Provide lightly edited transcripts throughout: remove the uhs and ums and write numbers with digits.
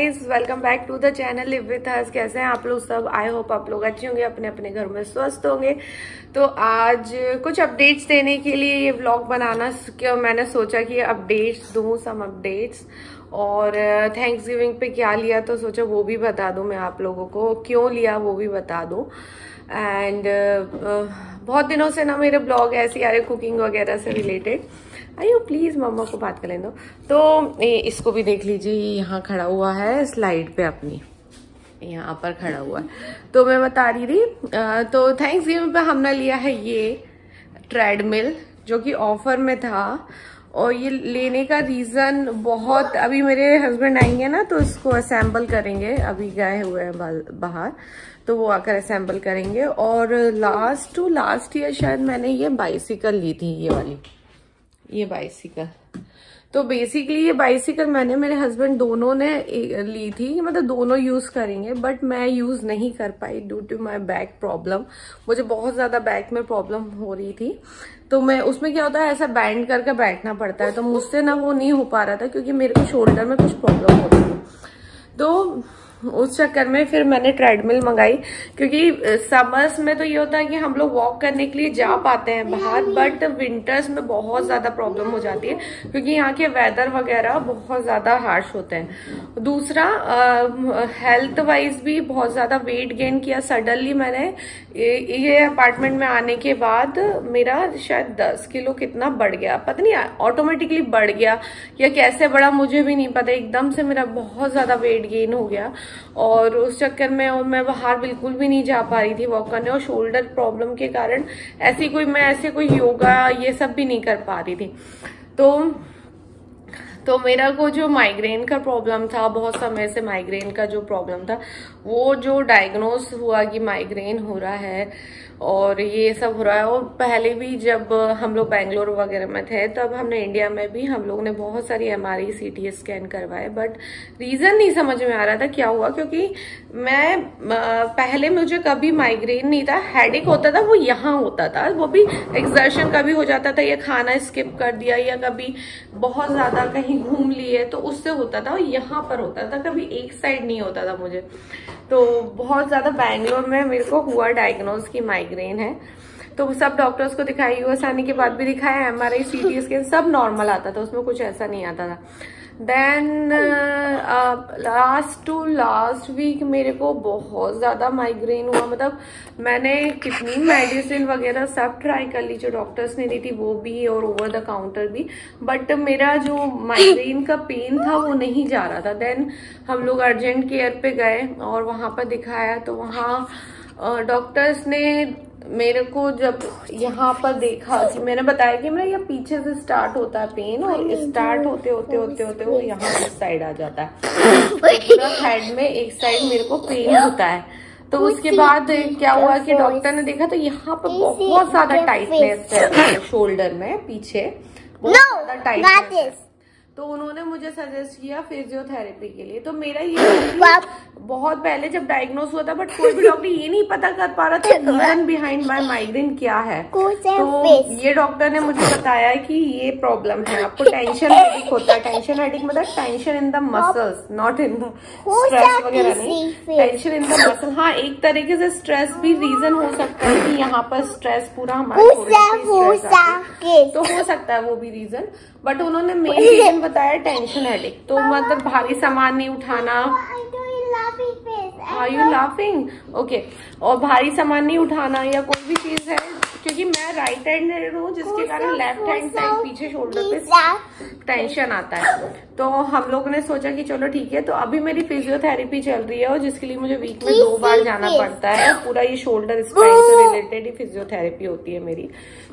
Guys, welcome back to the channel live with us. कैसे हैं आप लोग सब? आई होप आप लोग अच्छे होंगे, अपने अपने घर में स्वस्थ होंगे। तो आज कुछ अपडेट्स देने के लिए ये व्लॉग बनाना क्यों मैंने सोचा कि अपडेट्स दूं, सम अपडेट्स। और थैंक्स गिविंग पे क्या लिया तो सोचा वो भी बता दूं मैं आप लोगों को, क्यों लिया वो भी बता दूं। एंड बहुत दिनों से ना मेरे ब्लॉग ऐसे आ रहे कुकिंग वगैरह से रिलेटेड। आइयो प्लीज मम्मा को बात कर लेने दो। तो इसको भी देख लीजिए, यहाँ खड़ा हुआ है स्लाइड पे अपनी, यहाँ पर खड़ा हुआ है। तो मैं बता रही थी, तो थैंक्स गिविंग पे हमने लिया है ये ट्रेडमिल जो कि ऑफर में था। और ये लेने का रीजन बहुत, अभी मेरे हस्बैंड आएंगे ना तो इसको असेंबल करेंगे, अभी गए हुए हैं बाहर, तो वो आकर असेंबल करेंगे। और लास्ट ईयर शायद मैंने ये बाइसिकल ली थी, ये वाली, ये बाइसिकल। तो बेसिकली ये बाइसिकल मैंने, मेरे हस्बैंड दोनों ने ली थी, मतलब दोनों यूज करेंगे, बट मैं यूज नहीं कर पाई due to my back problem. मुझे बहुत ज्यादा बैक में प्रॉब्लम हो रही थी, तो मैं उसमें क्या होता है ऐसा बैंड करके बैठना पड़ता है, तो मुझसे ना वो नहीं हो पा रहा था क्योंकि मेरे को शोल्डर में कुछ प्रॉब्लम हो रही थी। तो उस चक्कर में फिर मैंने ट्रेडमिल मंगाई, क्योंकि समर्स में तो ये होता है कि हम लोग वॉक करने के लिए जा पाते हैं बाहर, बट विंटर्स में बहुत ज्यादा प्रॉब्लम हो जाती है क्योंकि यहाँ के वेदर वगैरह बहुत ज्यादा हार्श होते हैं। दूसरा हेल्थ वाइज भी बहुत ज्यादा वेट गेन किया सडनली मैंने। ये अपार्टमेंट में आने के बाद मेरा शायद 10 किलो कितना बढ़ गया, पता नहीं ऑटोमेटिकली बढ़ गया या कैसे बढ़ा मुझे भी नहीं पता, एकदम से मेरा बहुत ज्यादा वेट गेन हो गया। और उस चक्कर में और मैं बाहर बिल्कुल भी नहीं जा पा रही थी वॉक करने, और शोल्डर प्रॉब्लम के कारण ऐसे कोई योगा ये सब भी नहीं कर पा रही थी। तो मेरा को जो माइग्रेन का प्रॉब्लम था, बहुत समय से माइग्रेन का जो प्रॉब्लम था, वो जो डायग्नोस हुआ कि माइग्रेन हो रहा है और ये सब हो रहा है। और पहले भी जब हम लोग बेंगलोर वगैरह में थे, तब हमने इंडिया में भी हम लोग ने बहुत सारी MRI CT स्कैन करवाए, बट रीजन नहीं समझ में आ रहा था क्या हुआ। क्योंकि मैं पहले मुझे कभी माइग्रेन नहीं था, हेडेक होता था वो यहाँ होता था, वो भी एक्सर्शन कभी हो जाता था या खाना स्किप कर दिया या कभी बहुत ज्यादा कहीं घूम लिए तो उससे होता था, और यहाँ पर होता था, कभी एक साइड नहीं होता था मुझे। तो बहुत ज्यादा बैंगलोर में मेरे को हुआ डायग्नोज की माइग्रेन है, तो सब डॉक्टर्स को दिखाई, यूएस आने के बाद भी दिखाया, MRI CT स्कैन सब नॉर्मल आता था, उसमें कुछ ऐसा नहीं आता था। देन लास्ट वीक मेरे को बहुत ज्यादा माइग्रेन हुआ, मतलब मैंने कितनी मेडिसिन वगैरह सब ट्राई कर ली जो डॉक्टर्स ने दी थी, वो भी और ओवर द काउंटर भी, बट मेरा जो माइग्रेन का पेन था वो नहीं जा रहा था। देन हम लोग अर्जेंट केयर पे गए और वहां पर दिखाया, तो वहां डॉक्टर्स ने मेरे को जब यहाँ पर देखा कि मैंने बताया कि मेरा ये पीछे से स्टार्ट होता है पेन, और स्टार्ट होते होते वो यहाँ इस साइड आ जाता है, तो पूरा हेड में एक साइड मेरे को पेन होता है। तो उसके बाद क्या हुआ कि डॉक्टर ने देखा तो यहाँ पर बहुत ज्यादा टाइटनेस है शोल्डर में, पीछे बहुत ज्यादा टाइटनेस है। तो उन्होंने मुझे सजेस्ट किया फिजियोथेरेपी के लिए। तो मेरा ये बहुत पहले जब डायग्नोस हुआ था, बट कोई भी डॉक्टर ये नहीं पता कर पा रहा था रीजन बिहाइंड माय माइग्रेन क्या है। तो ये डॉक्टर ने मुझे बताया कि ये प्रॉब्लम है, आपको टेंशन हेडिक होता है। टेंशन हेडिक मतलब tension in the muscles, not in the stress वगैरह नहीं, टेंशन इन द मसल। हाँ, एक तरीके से स्ट्रेस भी रीजन हो सकता है कि यहाँ पर स्ट्रेस पूरा हमारे तो हो सकता है वो भी रीजन, बट उन्होंने मेन रीजन बताया टेंशन हेडेक। तो मतलब भारी सामान नहीं उठाना। Are you laughing? Okay. और भारी सामान नहीं उठाना या कोई भी चीज है, क्योंकि मैं राइट हैंडेड हूँ जिसके कारण लेफ्ट हैंड साइड पीछे शोल्डर पे टेंशन आता है। तो हम लोग ने सोचा कि चलो ठीक है, तो अभी मेरी फिजियोथेरेपी चल रही है और जिसके लिए मुझे वीक में 2 बार जाना पड़ता है। पूरा ये शोल्डर स्पाइन से रिलेटेड ही फिजियोथेरेपी होती है मेरी।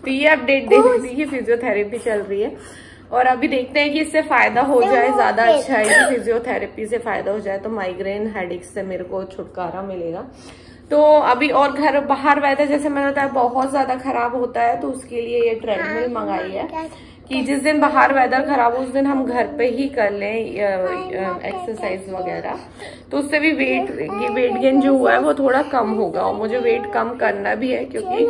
तो ये अपडेट दे रही थी कि फिजियोथेरेपी चल रही है, और अभी देखते हैं कि इससे फायदा हो जाए, ज्यादा अच्छा है कि फिजियोथेरेपी से फायदा हो जाए तो माइग्रेन हेडेक से मेरे को छुटकारा मिलेगा। तो अभी और घर बाहर वेदर जैसे मैंने बताया बहुत ज्यादा खराब होता है, तो उसके लिए ये ट्रेडमिल मंगाई है कि जिस दिन बाहर वेदर खराब हो उस दिन हम घर पे ही कर लें एक्सरसाइज वगैरह, तो उससे भी वेट गेन जो हुआ है वो थोड़ा कम होगा। और मुझे वेट कम करना भी है क्योंकि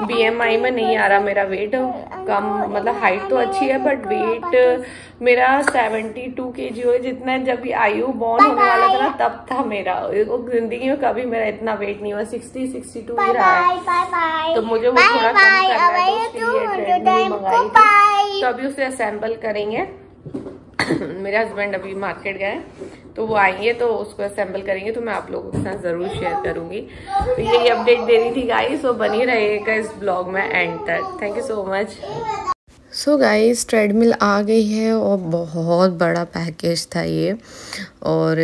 BMI में नहीं आ रहा मेरा वेट कम, मतलब हाइट तो अच्छी है बट वेट मेरा 72 kg हो, जितना जब आयु बॉर्न होने वाला था ना तब था मेरा। जिंदगी में कभी मेरा इतना वेट नहीं हुआ, 60-62 ही रहा है। तो मुझे वो थोड़ा कम करना है, तो उसके लिए ट्रेडमिल मंगाई थी, तो अभी उसे असेंबल करेंगे। मेरे हस्बैंड अभी मार्केट गए तो वो आएंगे तो उसको असेंबल करेंगे, तो मैं आप लोगों के साथ जरूर शेयर करूंगी। तो यही अपडेट दे रही थी गाइस, तो बनी रहेगा इस ब्लॉग में एंड तक। Thank you so much. So guys treadmill आ गई है और बहुत बड़ा पैकेज था ये, और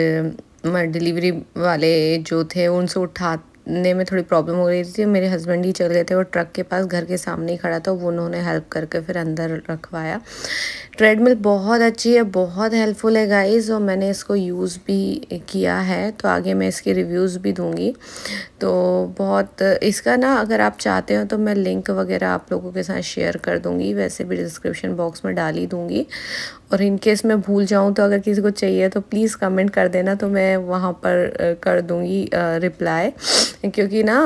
डिलीवरी वाले जो थे उनसे उठाने में थोड़ी प्रॉब्लम हो रही थी। मेरे हस्बैंड ही चल गए थे और ट्रक के पास घर के सामने ही खड़ा था, वो उन्होंने हेल्प करके फिर अंदर रखवाया। ट्रेडमिल बहुत अच्छी है, बहुत हेल्पफुल है गाइस, और मैंने इसको यूज़ भी किया है, तो आगे मैं इसके रिव्यूज़ भी दूंगी। तो बहुत इसका ना अगर आप चाहते हो तो मैं लिंक वगैरह आप लोगों के साथ शेयर कर दूंगी, वैसे भी डिस्क्रिप्शन बॉक्स में डाल ही दूंगी। और इन केस मैं भूल जाऊं तो अगर किसी को चाहिए तो प्लीज़ कमेंट कर देना, तो मैं वहाँ पर कर दूंगी रिप्लाई, क्योंकि ना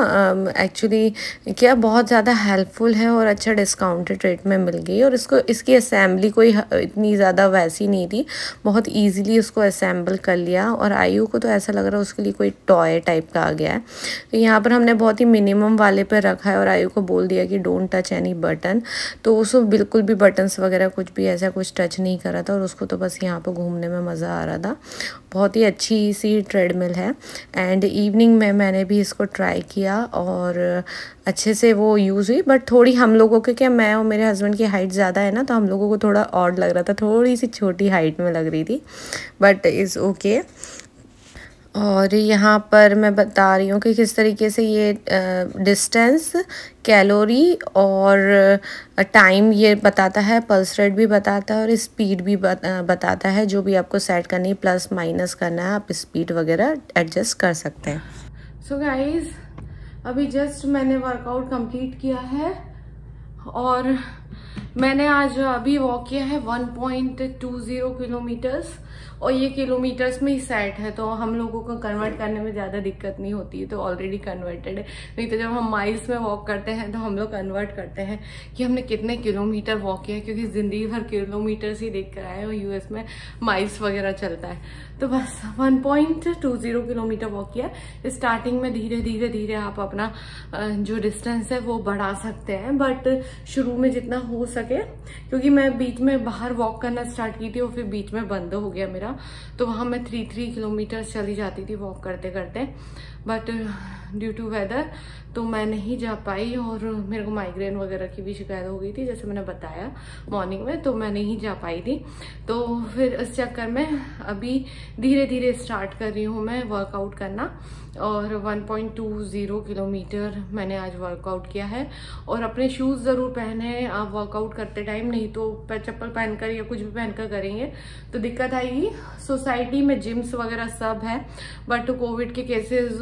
एक्चुअली क्या बहुत ज़्यादा हेल्पफुल है और अच्छा डिस्काउंटेड रेट में मिल गई। और इसकी असेंबली कोई इतनी ज़्यादा वैसी नहीं थी, बहुत ईजिली उसको असेंबल कर लिया। और आयु को तो ऐसा लग रहा है उसके लिए कोई टॉय टाइप का आ गया है। तो यहाँ पर हमने बहुत ही मिनिमम वाले पर रखा है और आयु को बोल दिया कि डोंट टच एनी बटन, तो उसको बिल्कुल भी बटन्स वगैरह कुछ भी ऐसा कुछ टच नहीं कर रहा था, और उसको तो बस यहाँ पर घूमने में मज़ा आ रहा था। बहुत ही अच्छी सी ट्रेडमिल है। एंड इवनिंग में मैंने भी इसको ट्राई किया और अच्छे से वो यूज़ हुई, बट थोड़ी हम लोगों के, क्या मैं और मेरे हस्बैंड की हाइट ज़्यादा है ना, तो हम लोगों को थोड़ा ऑड लग रहा था, थोड़ी सी छोटी हाइट में लग रही थी, बट इज़ ओके। और यहाँ पर मैं बता रही हूँ कि किस तरीके से ये डिस्टेंस, कैलोरी और टाइम ये बताता है, पल्स रेट भी बताता है और स्पीड भी बताता है। जो भी आपको सेट करनी है, प्लस माइनस करना है, आप स्पीड वगैरह एडजस्ट कर सकते हैं। सो गाइस अभी जस्ट मैंने वर्कआउट कंप्लीट किया है और मैंने आज अभी वॉक किया है 1.20 किलोमीटर्स, और ये किलोमीटर्स में ही सेट है, तो हम लोगों को कन्वर्ट करने में ज़्यादा दिक्कत नहीं होती है, तो ऑलरेडी कन्वर्टेड है। नहीं तो जब हम माइल्स में वॉक करते हैं तो हम लोग कन्वर्ट करते हैं कि हमने कितने किलोमीटर वॉक किया है, क्योंकि ज़िंदगी भर किलोमीटर्स ही देख कर आए और यूएस में माइल्स वगैरह चलता है। तो बस 1.20 किलोमीटर वॉक किया। स्टार्टिंग में धीरे धीरे धीरे आप अपना जो डिस्टेंस है वो बढ़ा सकते हैं, बट शुरू में जितना हो सके, क्योंकि मैं बीच में बाहर वॉक करना स्टार्ट की थी और फिर बीच में बंद हो गया मेरा, तो वहाँ मैं 3 किलोमीटर चली जाती थी वॉक करते करते, बट ड्यू टू वेदर तो मैं नहीं जा पाई, और मेरे को माइग्रेन वगैरह की भी शिकायत हो गई थी जैसे मैंने बताया मॉर्निंग में, तो मैं नहीं जा पाई थी। तो फिर इस चक्कर में अभी धीरे धीरे स्टार्ट कर रही हूँ मैं वर्कआउट करना, और 1.20 किलोमीटर मैंने आज वर्कआउट किया है। और अपने शूज़ ज़रूर पहने आप वर्कआउट करते टाइम, नहीं तो चप्पल पहनकर या कुछ भी पहनकर करेंगे तो दिक्कत आएगी। सोसाइटी में जिम्स वगैरह सब है, बट कोविड के केसेस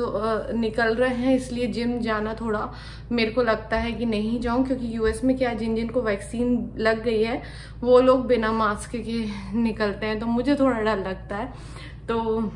निकल रहे हैं, इसलिए जिम जाना थोड़ा मेरे को लगता है कि नहीं जाऊं, क्योंकि यूएस में क्या जिन जिनको वैक्सीन लग गई है वो लोग बिना मास्क के निकलते हैं, तो मुझे थोड़ा डर लगता है। तो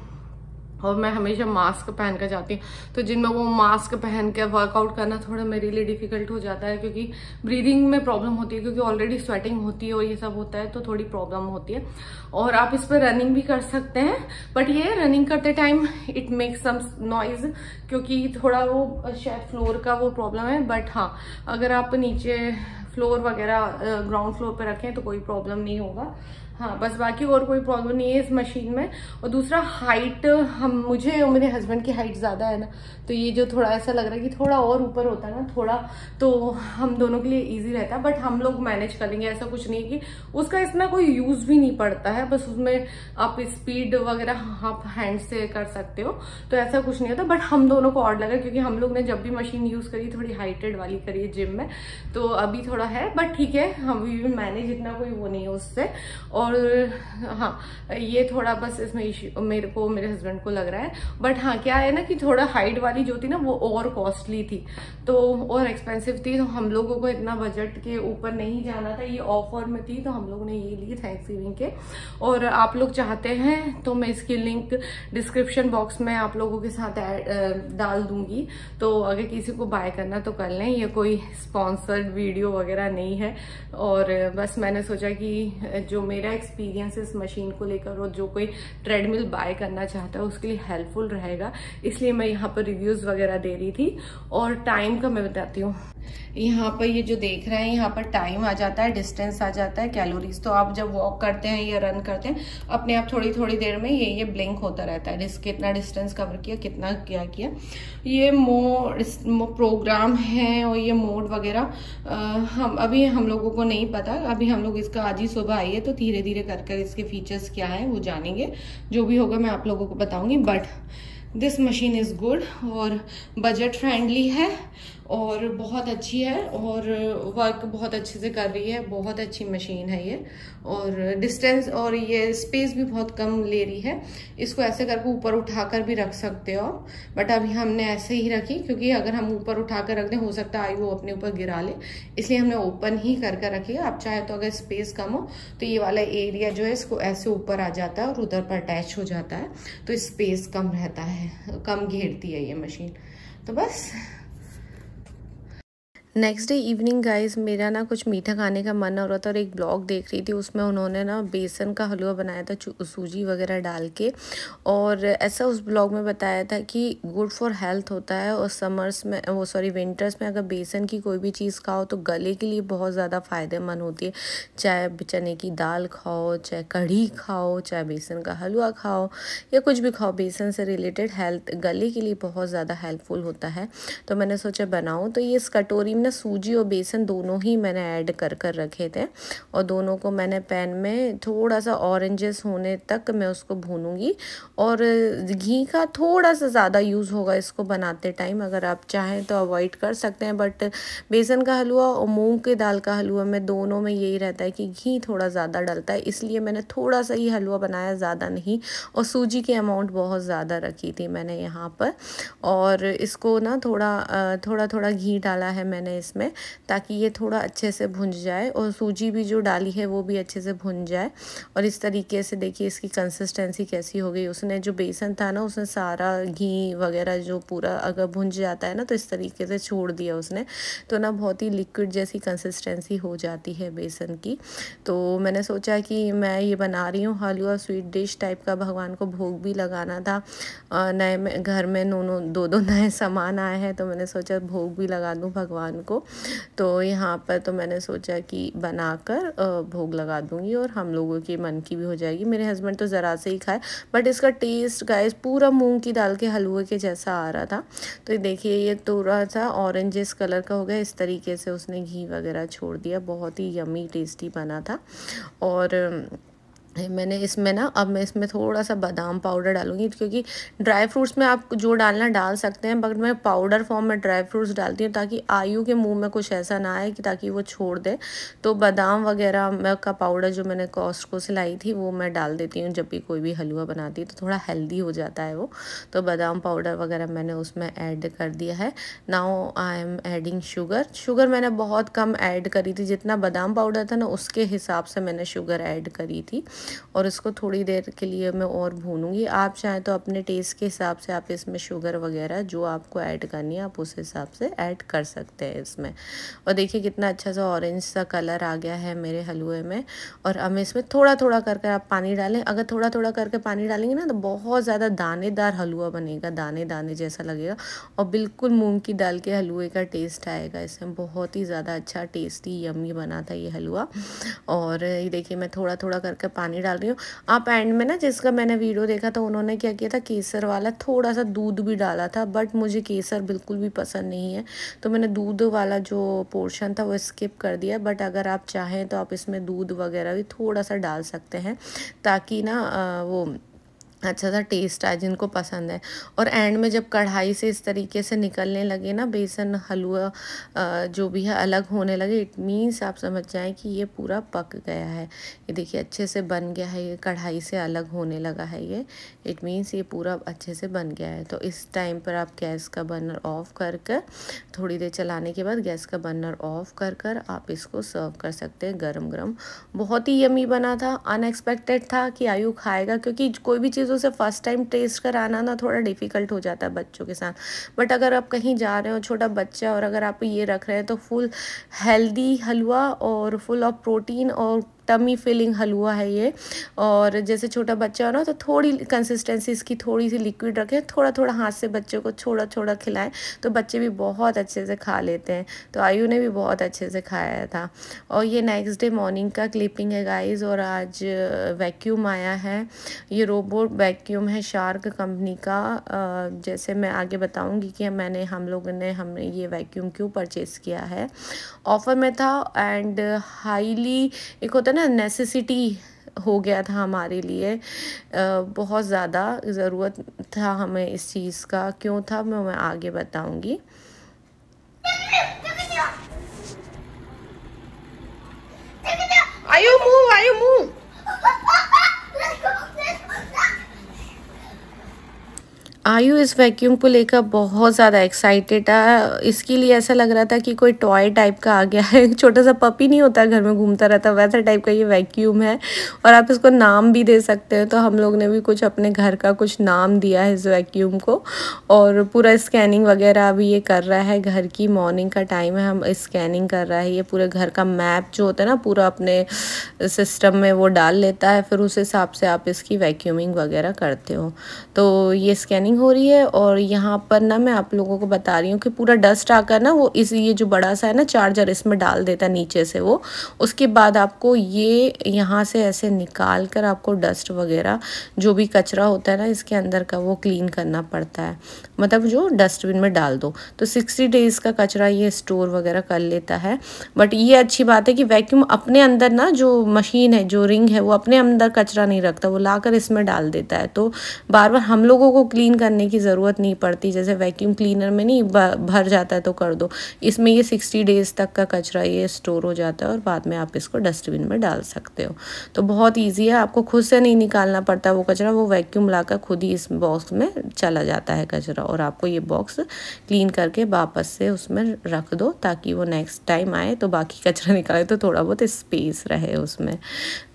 और मैं हमेशा मास्क पहन कर जाती हूँ, तो जिनमें वो मास्क पहन के वर्कआउट करना थोड़ा मेरे लिए डिफिकल्ट हो जाता है, क्योंकि ब्रीदिंग में प्रॉब्लम होती है, क्योंकि ऑलरेडी स्वेटिंग होती है और ये सब होता है, तो थोड़ी प्रॉब्लम होती है। और आप इस पर रनिंग भी कर सकते हैं, बट ये रनिंग करते time it makes some noise, क्योंकि थोड़ा वो शायद फ्लोर का वो प्रॉब्लम है। बट हाँ, अगर आप नीचे फ्लोर वगैरह ग्राउंड फ्लोर पे रखें तो कोई प्रॉब्लम नहीं होगा। हाँ, बस बाकी और कोई प्रॉब्लम नहीं है इस मशीन में। और दूसरा हाइट, मुझे और मेरे हस्बैंड की हाइट ज़्यादा है ना, तो ये जो थोड़ा ऐसा लग रहा है कि थोड़ा और ऊपर होता है ना थोड़ा, तो हम दोनों के लिए इजी रहता है, बट हम लोग मैनेज कर लेंगे। ऐसा कुछ नहीं है कि उसका इतना कोई यूज़ भी नहीं पड़ता है, बस उसमें आप स्पीड वगैरह आप हैंड से कर सकते हो, तो ऐसा कुछ नहीं होता। बट हम दोनों को ऑड लगा, क्योंकि हम लोग ने जब भी मशीन यूज़ करी थोड़ी हाइटेड वाली करी है जिम में, तो अभी थोड़ा है, बट ठीक है, हम वी विल मैनेज, इतना कोई वो नहीं है उससे। और हाँ, ये थोड़ा बस इसमें इश्यू मेरे हस्बैंड को लग रहा है। बट हाँ, क्या है ना कि थोड़ा हाइट वाली जो थी ना वो और कॉस्टली थी, तो और एक्सपेंसिव थी, तो हम लोगों को इतना बजट के ऊपर नहीं जाना था। ये ऑफर में थी तो हम लोगों ने ये लिए थैंक्सगिविंग के। और आप लोग चाहते हैं तो मैं इसकी लिंक डिस्क्रिप्शन बॉक्स में आप लोगों के साथ डाल दूंगी, तो अगर किसी को बाय करना तो कर लें। ये कोई स्पॉन्सर्ड वीडियो वगैरह नहीं है, और बस मैंने सोचा कि जो मेरा एक्सपीरियंस इस मशीन को लेकर और जो कोई ट्रेडमिल बाय करना चाहता है उसके लिए हेल्पफुल रहेगा, इसलिए मैं यहाँ पर रिव्यूज वगैरह दे रही थी। और टाइम का मैं बताती हूँ, यहाँ पर ये जो देख रहे हैं यहाँ पर टाइम आ जाता है, डिस्टेंस आ जाता है, कैलोरीज। तो आप जब वॉक करते हैं या रन करते हैं अपने आप थोड़ी थोड़ी देर में ये ब्लिंक होता रहता है, कितना डिस्टेंस कवर किया, कितना क्या किया। ये प्रोग्राम है और ये मोड वगैरह हम लोगों को नहीं पता। अभी हम लोग इसका आज ही सुबह आई है, तो धीरे धीरे कर इसके फीचर्स क्या है वो जानेंगे। जो भी होगा मैं आप लोगों को बताऊंगी। But this machine is good और बजट फ्रेंडली है और बहुत अच्छी है और वर्क बहुत अच्छे से कर रही है। बहुत अच्छी मशीन है ये, और डिस्टेंस और ये स्पेस भी बहुत कम ले रही है। इसको ऐसे करके ऊपर उठाकर भी रख सकते हो, बट अभी हमने ऐसे ही रखी, क्योंकि अगर हम ऊपर उठाकर रख दें हो सकता है वो अपने ऊपर गिरा ले, इसलिए हमने ओपन ही करके रखी है। आप चाहे तो अगर स्पेस कम हो तो ये वाला एरिया जो है इसको ऐसे ऊपर आ जाता है और उधर पर अटैच हो जाता है, तो स्पेस कम रहता है, कम घेरती है ये मशीन। तो बस नेक्स्ट डे इवनिंग गाइस, मेरा ना कुछ मीठा खाने का मन हो रहा था और एक ब्लॉग देख रही थी, उसमें उन्होंने ना बेसन का हलवा बनाया था सूजी वगैरह डाल के। और ऐसा उस ब्लॉग में बताया था कि गुड फॉर हेल्थ होता है, और समर्स में विंटर्स में अगर बेसन की कोई भी चीज़ खाओ तो गले के लिए बहुत ज़्यादा फ़ायदेमंद होती है। चाहे चने की दाल खाओ, चाहे कढ़ी खाओ, चाहे बेसन का हलवा खाओ, या कुछ भी खाओ बेसन से रिलेटेड, हेल्थ गले के लिए बहुत ज़्यादा हेल्पफुल होता है। तो मैंने सोचा बनाऊँ, तो ये इस कटोरी में सूजी और बेसन दोनों ही मैंने ऐड कर रखे थे, और दोनों को मैंने पैन में थोड़ा सा ऑरेंजेस होने तक मैं उसको भूनूंगी। और घी का थोड़ा सा ज़्यादा यूज़ होगा इसको बनाते टाइम, अगर आप चाहें तो अवॉइड कर सकते हैं। बट बेसन का हलवा और मूंग की दाल का हलवा में दोनों में यही रहता है कि घी थोड़ा ज़्यादा डलता है, इसलिए मैंने थोड़ा सा ही हलवा बनाया, ज़्यादा नहीं। और सूजी की अमाउंट बहुत ज़्यादा रखी थी मैंने यहाँ पर, और इसको ना थोड़ा घी डाला है मैंने इसमें, ताकि ये थोड़ा अच्छे से भुन जाए, और सूजी भी जो डाली है वो भी अच्छे से भुन जाए। और इस तरीके से देखिए इसकी कंसिस्टेंसी कैसी हो गई। उसने जो बेसन था ना, उसने सारा घी वगैरह जो पूरा अगर भुन जाता है ना, तो इस तरीके से छोड़ दिया उसने, तो ना बहुत ही लिक्विड जैसी कंसिस्टेंसी हो जाती है बेसन की। तो मैंने सोचा कि मैं ये बना रही हूँ हलवा, स्वीट डिश टाइप का, भगवान को भोग भी लगाना था। नए में घर में दो नए सामान आए हैं, तो मैंने सोचा भोग भी लगा दूँ भगवान को। तो यहाँ पर तो मैंने सोचा कि बनाकर भोग लगा दूँगी, और हम लोगों के मन की भी हो जाएगी। मेरे हस्बैंड तो ज़रा से ही खाए, बट इसका टेस्ट गाइस पूरा मूंग की दाल के हलवे के जैसा आ रहा था। तो ये देखिए ये थोड़ा सा ऑरेंजेस कलर का हो गया, इस तरीके से उसने घी वगैरह छोड़ दिया, बहुत ही यमी टेस्टी बना था। और मैंने इसमें ना, अब मैं इसमें थोड़ा सा बादाम पाउडर डालूंगी, क्योंकि ड्राई फ्रूट्स में आप जो डालना डाल सकते हैं, बट मैं पाउडर फॉर्म में ड्राई फ्रूट्स डालती हूँ, ताकि आयु के मुंह में कुछ ऐसा ना आए कि ताकि वो छोड़ दे। तो बादाम वगैरह का पाउडर जो मैंने कॉस्टको से लाई थी वो मैं डाल देती हूँ जब भी कोई भी हलवा बनाती है, तो थोड़ा हेल्दी हो जाता है वो। तो बादाम पाउडर वगैरह मैंने उसमें ऐड कर दिया है। Now I am adding sugar मैंने बहुत कम ऐड करी थी, जितना बादाम पाउडर था ना उसके हिसाब से मैंने शुगर ऐड करी थी। और इसको थोड़ी देर के लिए मैं और भूनूंगी। आप चाहें तो अपने टेस्ट के हिसाब से आप इसमें शुगर वगैरह जो आपको ऐड करनी है आप उस हिसाब से ऐड कर सकते हैं इसमें। और देखिए कितना अच्छा सा ऑरेंज सा कलर आ गया है मेरे हलवे में। और अब इसमें थोड़ा थोड़ा करके आप पानी डालें। अगर थोड़ा थोड़ा करके पानी डालेंगे ना तो बहुत ज़्यादा दानेदार हलवा बनेगा, दाने दाने जैसा लगेगा, और बिल्कुल मूंग की दाल के हलवे का टेस्ट आएगा इसमें। बहुत ही ज़्यादा अच्छा टेस्टी यम्मी बना था ये हलवा। और ये देखिए मैं थोड़ा थोड़ा करके पानी डाल रही हूँ। आप एंड में ना, जिसका मैंने वीडियो देखा था उन्होंने क्या किया था, केसर वाला थोड़ा सा दूध भी डाला था, बट मुझे केसर बिल्कुल भी पसंद नहीं है, तो मैंने दूध वाला जो पोर्शन था वो स्किप कर दिया। बट अगर आप चाहें तो आप इसमें दूध वगैरह भी थोड़ा सा डाल सकते हैं, ताकि ना वो अच्छा सा टेस्ट आए जिनको पसंद है। और एंड में जब कढ़ाई से इस तरीके से निकलने लगे ना बेसन हलवा जो भी है अलग होने लगे, इट मीन्स आप समझ जाएं कि ये पूरा पक गया है। ये देखिए अच्छे से बन गया है, ये कढ़ाई से अलग होने लगा है ये, इट मीन्स ये पूरा अच्छे से बन गया है। तो इस टाइम पर आप गैस का बर्नर ऑफ कर कर, थोड़ी देर चलाने के बाद गैस का बर्नर ऑफ कर कर आप इसको सर्व कर सकते हैं गरम गरम। बहुत ही यमी बना था, अनएक्सपेक्टेड था कि आयु खाएगा, क्योंकि कोई भी चीज़ उसे फर्स्ट टाइम टेस्ट कराना ना थोड़ा डिफ़िकल्ट हो जाता है बच्चों के साथ। बट अगर आप कहीं जा रहे हो, छोटा बच्चा, और अगर आप ये रख रहे हैं तो फुल हेल्दी हलवा और फुल ऑफ प्रोटीन और टमी फिलिंग हलवा है ये। और जैसे छोटा बच्चा हो ना तो थोड़ी कंसिस्टेंसी इसकी थोड़ी सी लिक्विड रखें, थोड़ा थोड़ा हाथ से बच्चे को छोड़ा छोड़ा खिलाएं तो बच्चे भी बहुत अच्छे से खा लेते हैं। तो आयु ने भी बहुत अच्छे से खाया था। और ये नेक्स्ट डे मॉर्निंग का क्लिपिंग है गाइस। और आज वैक्यूम आया है, ये रोबोट वैक्यूम है शार्क कंपनी का। जैसे मैं आगे बताऊंगी कि हम लोगों ने ये वैक्यूम क्यों परचेज़ किया है। ऑफ़र में था एंड हाईली, एक होता है ना नेसेसिटी हो गया था हमारे लिए, बहुत ज़्यादा ज़रूरत था हमें इस चीज़ का। क्यों था मैं आगे बताऊंगी। आयु मूव आयु इस वैक्यूम को लेकर बहुत ज़्यादा एक्साइटेड है। इसके लिए ऐसा लग रहा था कि कोई टॉय टाइप का आ गया है, छोटा सा पपी नहीं होता घर में घूमता रहता, वैसा टाइप का ये वैक्यूम है। और आप इसको नाम भी दे सकते हो। तो हम लोग ने भी कुछ अपने घर का कुछ नाम दिया है इस वैक्यूम को। और पूरा स्कैनिंग वगैरह अभी ये कर रहा है, घर की मॉर्निंग का टाइम है, हम स्कैनिंग कर रहा है। ये पूरे घर का मैप जो होता है ना पूरा अपने सिस्टम में वो डाल लेता है, फिर उस हिसाब से आप इसकी वैक्यूमिंग वगैरह करते हो। तो ये स्कैनिंग हो रही है। और यहाँ पर ना मैं आप लोगों को बता रही हूँ कि पूरा डस्ट आकर ना वो ये जो बड़ा सा है ना चार्जर इसमें डाल देता है नीचे से वो। उसके बाद आपको ये यहाँ से ऐसे निकाल कर आपको डस्ट वगैरह जो भी कचरा होता है ना इसके अंदर का वो क्लीन करना पड़ता है, मतलब जो डस्टबिन में डाल दो। तो 60 डेज़ का कचरा ये स्टोर वगैरह कर लेता है। बट ये अच्छी बात है कि वैक्यूम अपने अंदर ना जो मशीन है, जो रिंग है, वो अपने अंदर कचरा नहीं रखता, वो लाकर इसमें डाल देता है। तो बार बार हम लोगों को क्लीन करने की ज़रूरत नहीं पड़ती, जैसे वैक्यूम क्लीनर में नहीं भर जाता है तो कर दो। इसमें ये 60 डेज़ तक का कचरा ये स्टोर हो जाता है और बाद में आप इसको डस्टबिन में डाल सकते हो। तो बहुत ईजी है, आपको खुद से नहीं निकालना पड़ता वो कचरा, वो वैक्यूम लाकर खुद ही इस बॉक्स में चला जाता है कचरा। और आपको ये बॉक्स क्लीन करके वापस से उसमें रख दो ताकि वो नेक्स्ट टाइम आए तो बाकी कचरा निकाले तो थोड़ा बहुत स्पेस रहे उसमें।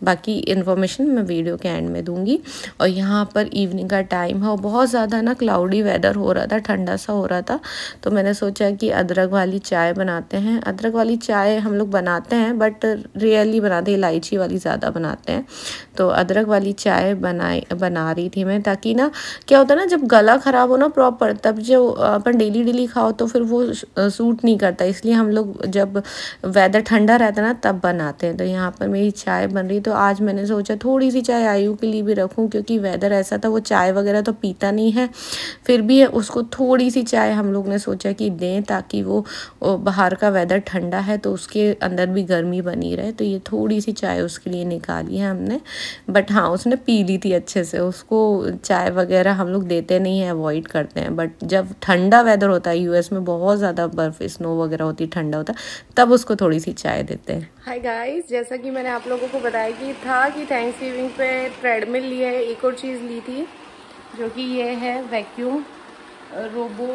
बाकी इन्फॉर्मेशन मैं वीडियो के एंड में दूंगी। और यहाँ पर इवनिंग का टाइम है और बहुत ज़्यादा ना क्लाउडी वेदर हो रहा था, ठंडा सा हो रहा था। तो मैंने सोचा कि अदरक वाली चाय बनाते हैं। अदरक वाली चाय हम लोग बनाते हैं बट रियली बनाते हैं, इलायची वाली ज़्यादा बनाते हैं। तो अदरक वाली चाय बना रही थी मैं, ताकि ना क्या होता है ना जब गला ख़राब हो ना प्रॉपर, तब जो अपन डेली खाओ तो फिर वो सूट नहीं करता, इसलिए हम लोग जब वेदर ठंडा रहता है ना तब बनाते हैं। तो यहाँ पर मेरी चाय बन रही, तो आज मैंने सोचा थोड़ी सी चाय आयु के लिए भी रखूँ, क्योंकि वेदर ऐसा था वो चाय वगैरह तो पीता नहीं है, फिर भी उसको थोड़ी सी चाय हम लोग ने सोचा कि दें ताकि वो बाहर का वेदर ठंडा है तो उसके अंदर भी गर्मी बनी रहे। तो ये थोड़ी सी चाय उसके लिए निकाली है हमने। बट हाँ उसने पी ली थी अच्छे से, उसको चाय वगैरह हम लोग देते नहीं हैं, अवॉइड करते हैं। बट जब ठंडा वेदर होता है, यूएस में बहुत ज़्यादा बर्फ़ स्नो वगैरह होती है, ठंडा होता है, तब उसको थोड़ी सी चाय देते हैं। हाय गाइस, जैसा कि मैंने आप लोगों को बताया कि थैंक्सगिविंग पे ट्रेडमिल लिया है, एक और चीज़ ली थी जो कि ये है वैक्यूम, रोबो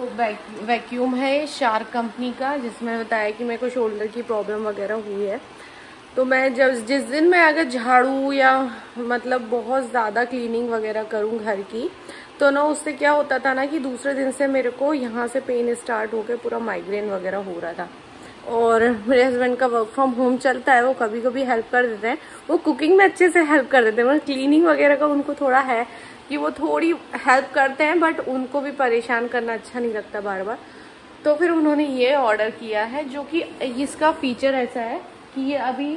वैक्यूम है शार्क कंपनी का, जिसमें बताया कि मेरे को शोल्डर की प्रॉब्लम वगैरह हुई है। तो मैं जिस दिन मैं अगर झाड़ू या मतलब बहुत ज़्यादा क्लीनिंग वगैरह करूँ घर की, तो ना उससे क्या होता था ना कि दूसरे दिन से मेरे को यहाँ से पेन स्टार्ट होकर पूरा माइग्रेन वगैरह हो रहा था। और मेरे हस्बैंड का वर्क फ्रॉम होम चलता है, वो कभी कभी हेल्प कर देते हैं, वो कुकिंग में अच्छे से हेल्प कर देते हैं, मतलब क्लीनिंग वगैरह का उनको थोड़ा है कि वो थोड़ी हेल्प करते हैं, बट उनको भी परेशान करना अच्छा नहीं लगता बार बार। तो फिर उन्होंने ये ऑर्डर किया है, जो कि इसका फीचर ऐसा है कि ये अभी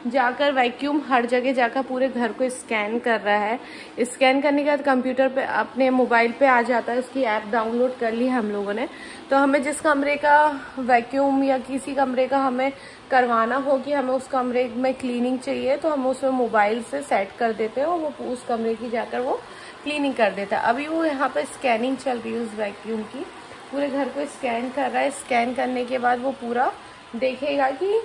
जाकर वैक्यूम हर जगह जाकर पूरे घर को स्कैन कर रहा है। स्कैन करने के बाद कंप्यूटर पे अपने मोबाइल पे आ जाता है, उसकी ऐप डाउनलोड कर ली हम लोगों ने। तो हमें जिस कमरे का वैक्यूम या किसी कमरे का हमें करवाना हो कि हमें उस कमरे में क्लीनिंग चाहिए, तो हम उसमें मोबाइल से सेट कर देते हैं और वो उस कमरे की जाकर वो क्लीनिंग कर देता है। अभी वो यहाँ पे स्कैनिंग चल रही है उस वैक्यूम की, पूरे घर को स्कैन कर रहा है। स्कैन करने के बाद वो पूरा देखेगा कि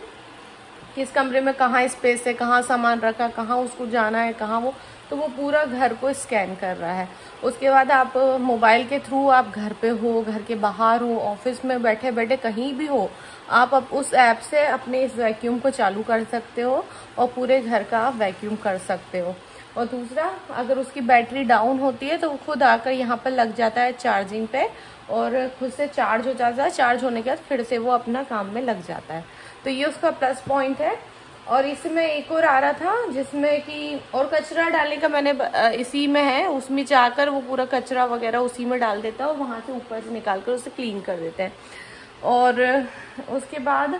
किस कमरे में कहाँ स्पेस है, कहाँ सामान रखा, कहाँ उसको जाना है, कहाँ वो, तो वो पूरा घर को स्कैन कर रहा है। उसके बाद आप मोबाइल के थ्रू, आप घर पे हो, घर के बाहर हो, ऑफिस में बैठे बैठे कहीं भी हो, आप अब उस ऐप से अपने इस वैक्यूम को चालू कर सकते हो और पूरे घर का आप वैक्यूम कर सकते हो। और दूसरा, अगर उसकी बैटरी डाउन होती है तो वो खुद आकर यहाँ पर लग जाता है चार्जिंग पे और खुद से चार्ज हो जाता है। चार्ज होने के बाद फिर से वो अपना काम में लग जाता है। तो ये उसका प्लस पॉइंट है। और इसमें एक और आ रहा था जिसमें कि और कचरा डालने का मैंने इसी में है, उसमें जाकर वो पूरा कचरा वगैरह उसी में डाल देता है और वहाँ से ऊपर से निकाल कर उसे क्लीन कर देते हैं। और उसके बाद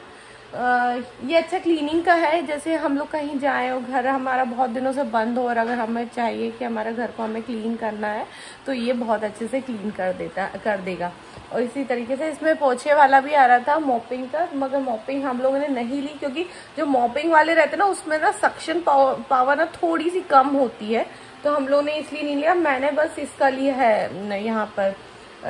ये अच्छा क्लीनिंग का है। जैसे हम लोग कहीं जाएं और घर हमारा बहुत दिनों से बंद हो और अगर हमें चाहिए कि हमारा घर को हमें क्लीन करना है तो ये बहुत अच्छे से क्लीन कर देगा। और इसी तरीके से इसमें पोछे वाला भी आ रहा था, मॉपिंग का, मगर मॉपिंग हम लोगों ने नहीं ली क्योंकि जो मॉपिंग वाले रहते हैं ना उसमें ना सक्शन पावर ना थोड़ी सी कम होती है, तो हम लोग ने इसलिए नहीं लिया। मैंने बस इसका लिया है, यहाँ पर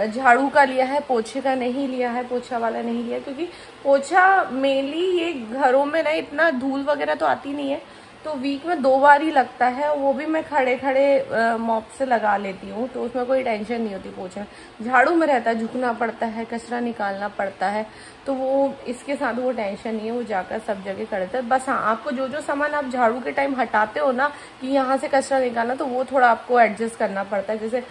झाड़ू का लिया है, पोछे का नहीं लिया है, पोछा वाला नहीं लिया क्योंकि पोछा मेनली ये घरों में ना इतना धूल वगैरह तो आती नहीं है, तो वीक में 2 बार ही लगता है, वो भी मैं खड़े खड़े मॉप से लगा लेती हूँ, तो उसमें कोई टेंशन नहीं होती। पोछे झाड़ू में रहता है, झुकना पड़ता है, कचरा निकालना पड़ता है, तो वो इसके साथ वो टेंशन नहीं है, वो जाकर सब जगह कर देता है। बस हाँ, आपको जो जो सामान आप झाड़ू के टाइम हटाते हो ना कि यहाँ से कचरा निकालना, तो वो थोड़ा आपको एडजस्ट करना पड़ता है। जैसे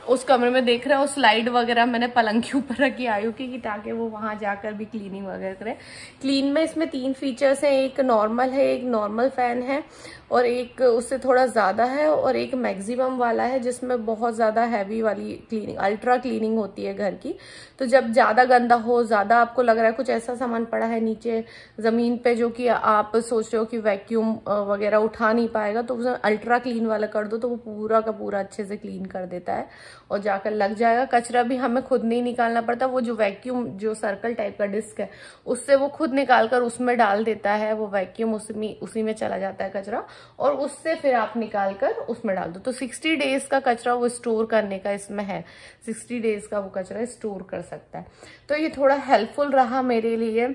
उस कमरे में देख रहे हो स्लाइड वगैरह मैंने पलंग के ऊपर रखी आयु की ताकि वो वहां जाकर भी क्लीनिंग वगैरह करे। क्लीन में इसमें 3 फीचर्स हैं, एक नॉर्मल है, एक नॉर्मल फैन है और एक उससे थोड़ा ज़्यादा है और एक मैक्सिमम वाला है जिसमें बहुत ज़्यादा हैवी वाली क्लीनिंग, अल्ट्रा क्लीनिंग होती है घर की। तो जब ज़्यादा गंदा हो, ज़्यादा आपको लग रहा है कुछ ऐसा सामान पड़ा है नीचे ज़मीन पे जो कि आप सोच रहे हो कि वैक्यूम वगैरह उठा नहीं पाएगा, तो उसे अल्ट्रा क्लीन वाला कर दो तो वो पूरा का पूरा अच्छे से क्लीन कर देता है और जाकर लग जाएगा। कचरा भी हमें खुद नहीं निकालना पड़ता, वो जो वैक्यूम जो सर्कल टाइप का डिस्क है उससे वो खुद निकाल कर उसमें डाल देता है, वो वैक्यूम उसी में चला जाता है कचरा और उससे फिर आप निकाल कर उसमें डाल दो। तो 60 डेज का कचरा वो स्टोर करने का इसमें है, 60 डेज का वो कचरा स्टोर कर सकता है। तो ये थोड़ा हेल्पफुल रहा मेरे लिए।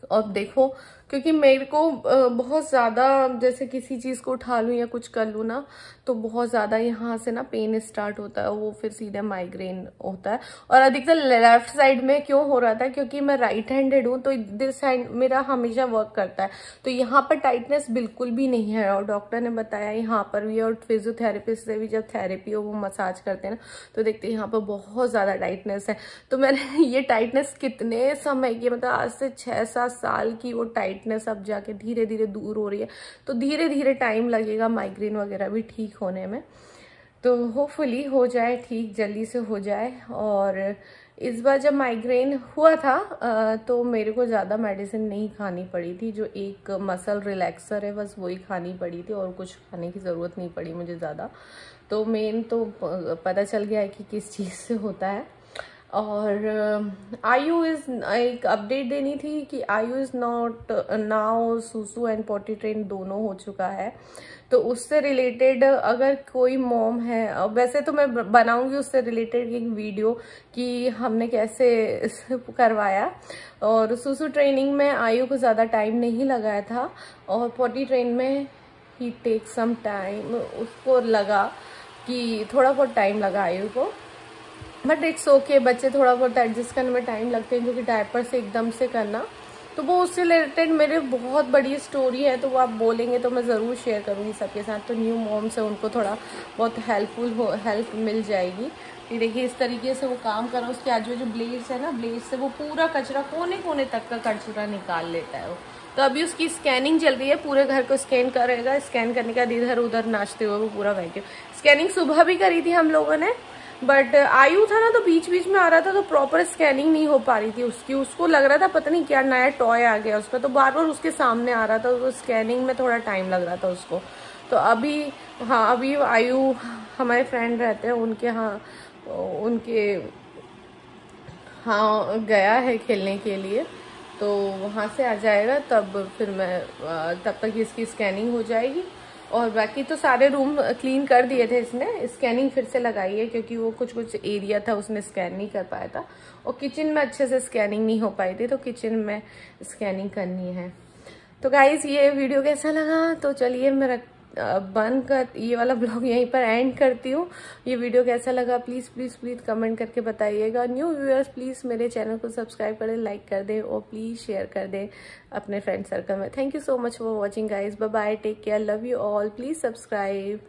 और देखो क्योंकि मेरे को बहुत ज़्यादा जैसे किसी चीज़ को उठा लूँ या कुछ कर लूँ ना तो बहुत ज़्यादा यहाँ से ना पेन स्टार्ट होता है, वो फिर सीधे माइग्रेन होता है। और अधिकतर लेफ्ट साइड में क्यों हो रहा था, क्योंकि मैं राइट हैंडेड हूँ तो दिस हैंड मेरा हमेशा वर्क करता है, तो यहाँ पर टाइटनेस बिल्कुल भी नहीं है। और डॉक्टर ने बताया यहाँ पर भी, और फिजियोथेरेपिस्ट से भी जब थेरेपी हो वो मसाज करते हैं ना तो देखते हैं यहाँ पर बहुत ज़्यादा टाइटनेस है। तो मैंने ये टाइटनेस कितने समय की, मतलब आज से 6-7 साल की वो टाइटनेस अब जाके धीरे धीरे दूर हो रही है, तो धीरे धीरे टाइम लगेगा माइग्रेन वगैरह भी ठीक होने में। तो होपफुली हो जाए ठीक, जल्दी से हो जाए। और इस बार जब माइग्रेन हुआ था तो मेरे को ज़्यादा मेडिसिन नहीं खानी पड़ी थी, जो एक मसल रिलैक्सर है बस वही खानी पड़ी थी और कुछ खाने की ज़रूरत नहीं पड़ी मुझे ज़्यादा। तो मेन तो पता चल गया है कि किस चीज़ से होता है। और आयु इज एक अपडेट देनी थी कि आयु इज नॉट नाउ सुसु एंड पॉटी ट्रेन दोनों हो चुका है, तो उससे रिलेटेड अगर कोई मॉम है, वैसे तो मैं बनाऊंगी उससे रिलेटेड एक वीडियो कि हमने कैसे करवाया। और सुसु ट्रेनिंग में आयु को ज़्यादा टाइम नहीं लगाया था और पॉटी ट्रेन में ही टेक सम टाइम, उसको लगा कि थोड़ा बहुत टाइम लगा आयु को, बट इट्स ओके। बच्चे थोड़ा बहुत एडजस्ट करने में टाइम लगते हैं, जो कि डायपर से एकदम से करना, तो वो उससे रिलेटेड मेरे बहुत बड़ी स्टोरी है, तो वो आप बोलेंगे तो मैं ज़रूर शेयर करूँगी सबके साथ। तो न्यू मॉम्स है उनको थोड़ा बहुत हेल्प मिल जाएगी। ये देखिए इस तरीके से वो काम कर रहा है, उसके आजू जो ब्लेड्स है ना, ब्लेड से वो पूरा कचरा कोने कोने तक का कचरा निकाल लेता है वो। तो अभी उसकी स्कैनिंग चल रही है, पूरे घर को स्कैन करेगा, स्कैन करने के बाद इधर उधर नाचते हुए वो पूरा वैक्यूम। स्कैनिंग सुबह भी करी थी हम लोगों ने, बट आयु था ना तो बीच बीच में आ रहा था तो प्रॉपर स्कैनिंग नहीं हो पा रही थी उसकी, उसको लग रहा था पता नहीं क्या नया टॉय आ गया उसका, तो बार बार उसके सामने आ रहा था, तो स्कैनिंग में थोड़ा टाइम लग रहा था उसको। तो अभी हाँ, अभी आयु हमारे फ्रेंड रहते हैं उनके हाँ गया है खेलने के लिए, तो वहाँ से आ जाएगा तब फिर मैं तब तक इसकी स्कैनिंग हो जाएगी और बाकी तो सारे रूम क्लीन कर दिए थे इसने। स्कैनिंग फिर से लगाई है क्योंकि वो कुछ एरिया था उसने स्कैन नहीं कर पाया था, और किचन में अच्छे से स्कैनिंग नहीं हो पाई थी, तो किचन में स्कैनिंग करनी है। तो गाइज ये वीडियो कैसा लगा, तो चलिए मैं बंद कर ये वाला ब्लॉग यहीं पर एंड करती हूँ। ये वीडियो कैसा लगा प्लीज़ प्लीज़ प्लीज़ कमेंट करके बताइएगा। न्यू व्यूअर्स प्लीज़ मेरे चैनल को सब्सक्राइब कर दें, लाइक कर दें और प्लीज़ शेयर कर दें अपने फ्रेंड सर्कल में। Thank you so much for watching guys. Bye bye, take care, love you all, please subscribe.